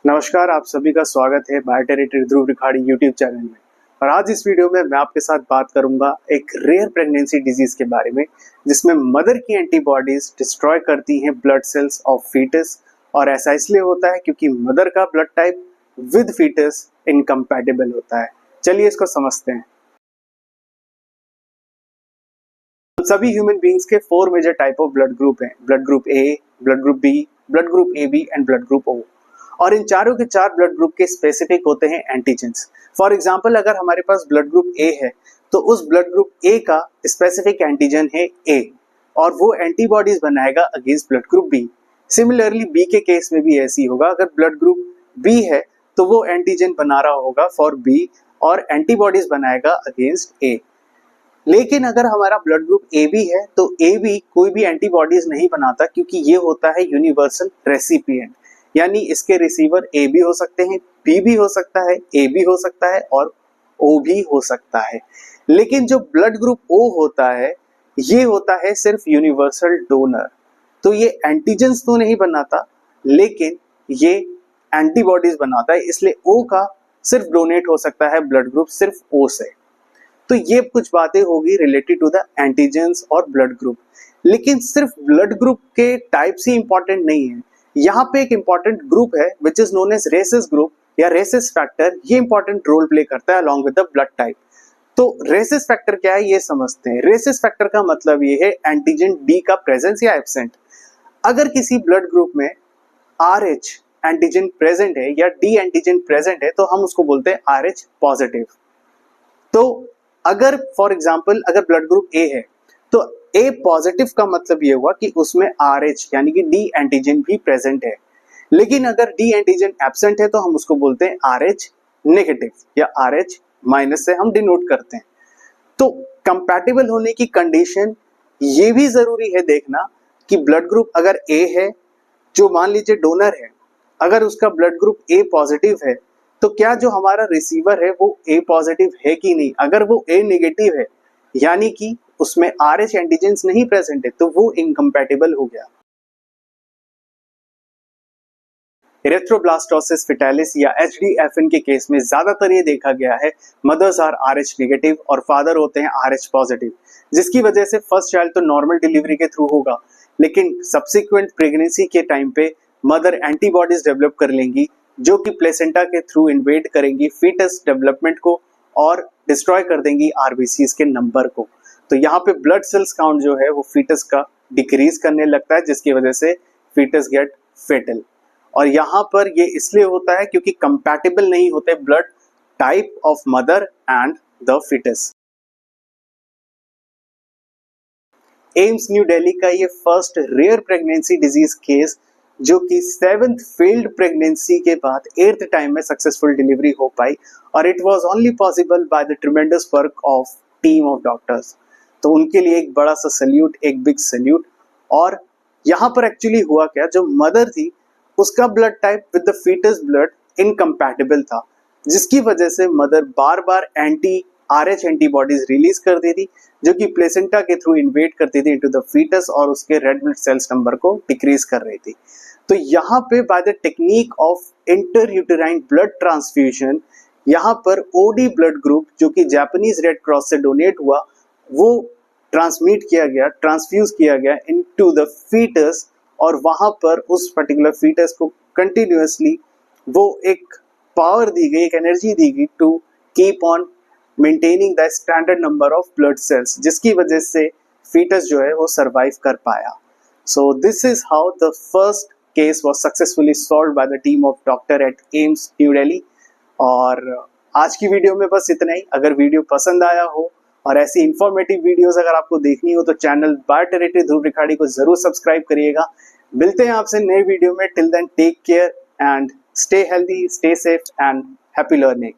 नमस्कार, आप सभी का स्वागत है बायोटेरिटरी ध्रुव रिखाड़ी यूट्यूब चैनल में। और आज इस वीडियो में मैं आपके साथ बात करूंगा एक रेयर प्रेगनेंसी डिजीज के बारे में, जिसमें मदर की एंटीबॉडीज डिस्ट्रॉय करती हैं ब्लड सेल्स ऑफ फीटस। और ऐसा इसलिए होता है क्योंकि मदर का blood type with foetus incompatible होता है। चलिए इसको समझते हैं। सभी ह्यूमन बींग्स के 4 major type of blood group हैं: blood group A, blood group B, blood group A B and blood group O. और इन चारों के चार ब्लड ग्रुप के स्पेसिफिक होते हैं एंटीजेंस। फॉर एग्जांपल, अगर हमारे पास ब्लड ग्रुप ए है तो उस ब्लड ग्रुप ए का स्पेसिफिक एंटीजन है ए, और वो एंटीबॉडीज बनाएगा against blood group B. Similarly B के केस में भी ऐसी होगा। अगर ब्लड ग्रुप बी है तो वो एंटीजन बना रहा होगा फॉर बी और एंटीबॉडीज बनाएगा अगेंस्ट ए। लेकिन अगर हमारा ब्लड ग्रुप ए बी है तो ए बी कोई भी एंटीबॉडीज नहीं बनाता, क्योंकि ये होता है यूनिवर्सल रेसिपिएंट, यानी इसके रिसीवर ए भी हो सकते हैं, बी भी हो सकता है, ए भी हो सकता है और ओ भी हो सकता है। लेकिन जो ब्लड ग्रुप ओ होता है ये होता है सिर्फ यूनिवर्सल डोनर। तो ये एंटीजेंस तो नहीं बनाता, लेकिन ये एंटीबॉडीज बनाता है, इसलिए ओ का सिर्फ डोनेट हो सकता है ब्लड ग्रुप सिर्फ ओ से। तो ये कुछ बातें होगी रिलेटेड टू द एंटीजेंस और ब्लड ग्रुप। लेकिन सिर्फ ब्लड ग्रुप के टाइप्स ही इंपॉर्टेंट नहीं है। यहाँ पे एक इंपॉर्टेंट ग्रुप है which is known as rhesus group या रेसिस फैक्टर। ये इंपॉर्टेंट रोल प्ले करता है along with the blood type. तो रेसिस फैक्टर क्या है ये समझते हैं। रेसिस फैक्टर का मतलब ये है एंटीजन डी का प्रेजेंस या एब्सेंट। अगर किसी ब्लड ग्रुप में RH एंटीजन प्रेजेंट है या डी एंटीजन प्रेजेंट है तो हम उसको बोलते हैं RH पॉजिटिव। तो अगर फॉर एग्जाम्पल अगर ब्लड ग्रुप ए है तो ए पॉजिटिव का मतलब ये हुआ कि उसमें RH यानी कि डी एंटीजन भी प्रेजेंट है। लेकिन अगर डी एंटीजन एब्सेंट है तो हम उसको बोलते हैं RH नेगेटिव या RH माइनस से हम डिनोट करते हैं। तो कंपैटिबल होने की कंडीशन ये भी जरूरी है देखना कि ब्लड ग्रुप अगर ए है, जो मान लीजिए डोनर है, अगर उसका ब्लड ग्रुप ए पॉजिटिव है तो क्या जो हमारा रिसीवर है वो ए पॉजिटिव है कि नहीं। अगर वो ए नेगेटिव है यानी कि उसमें RH एंटीजेंस नहीं प्रेजेंट है तो वो इनकम्पैटिबल हो गया। इरेथ्रोब्लास्टोसिस फेटालिस या HDFN के केस में ज्यादातर ये देखा गया है मदर्स आर RH नेगेटिव और फादर होते हैं RH पॉजिटिव, जिसकी वजह से फर्स्ट चाइल्ड तो नॉर्मल डिलीवरी के थ्रू होगा, लेकिन सब्सिक्वेंट प्रेगनेंसी के टाइम पे मदर एंटीबॉडीज डेवलप कर लेंगी जो कि प्लेसेंटा के थ्रू इन्वेड करेंगी फीटस डेवलपमेंट को और डिस्ट्रॉय कर देंगी RBCs के नंबर को। तो यहाँ पे ब्लड सेल्स काउंट जो है वो फीटस का डिक्रीज करने लगता है, जिसकी वजह से फीटस गेट फेटल। और यहाँ पर ये इसलिए होता है क्योंकि कंपैटिबल नहीं होते blood type of mother and the foetus. AIIMS New Delhi का ये first rare pregnancy disease case, जो कि 7th फेल्ड प्रेगनेंसी के बाद 8th टाइम में सक्सेसफुल डिलीवरी हो पाई, और it was only possible by the tremendous work of team of doctors. तो उनके लिए एक बड़ा सा सल्यूट, एक बिग सल्यूट। और यहाँ पर एक्चुअली हुआ क्या, जो मदर थी उसका blood type with the foetus blood incompatible था, जिसकी वजह से मदर बार बार RH एंटीबॉडीज रिलीज कर दी थी, जो कि प्लेसेंटा के थ्रू इन्वेड करती थी इनटू द फीटस और उसके रेड ब्लड सेल्स नंबर को डिक्रीज कर रही थी। तो यहाँ पे by the technique of intrauterine blood transfusion, यहाँ पर OD ब्लड ग्रुप जो कि जापानीज रेड क्रॉस से डोनेट हुआ वो ट्रांसमिट किया गया, ट्रांसफ्यूज किया गया इनटू द फीटस, और वहां पर उस पर्टिकुलर फीटस को कंटिन्यूअसली वो एक पावर दी गई, एक एनर्जी दी गई to keep on maintaining the standard number of blood cells, जिसकी वजह से फीटस जो है वो सरवाइव कर पाया। So this is how the first case was successfully solved by the team of doctor at AIIMS New Delhi. और आज की वीडियो में बस इतना ही। अगर वीडियो पसंद आया हो और ऐसी इंफॉर्मेटिव वीडियोस अगर आपको देखनी हो तो चैनल बायोटेरिटरी ध्रुव रिखाड़ी को जरूर सब्सक्राइब करिएगा। मिलते हैं आपसे नए वीडियो में। Till then take care and stay healthy, stay safe and happy learning.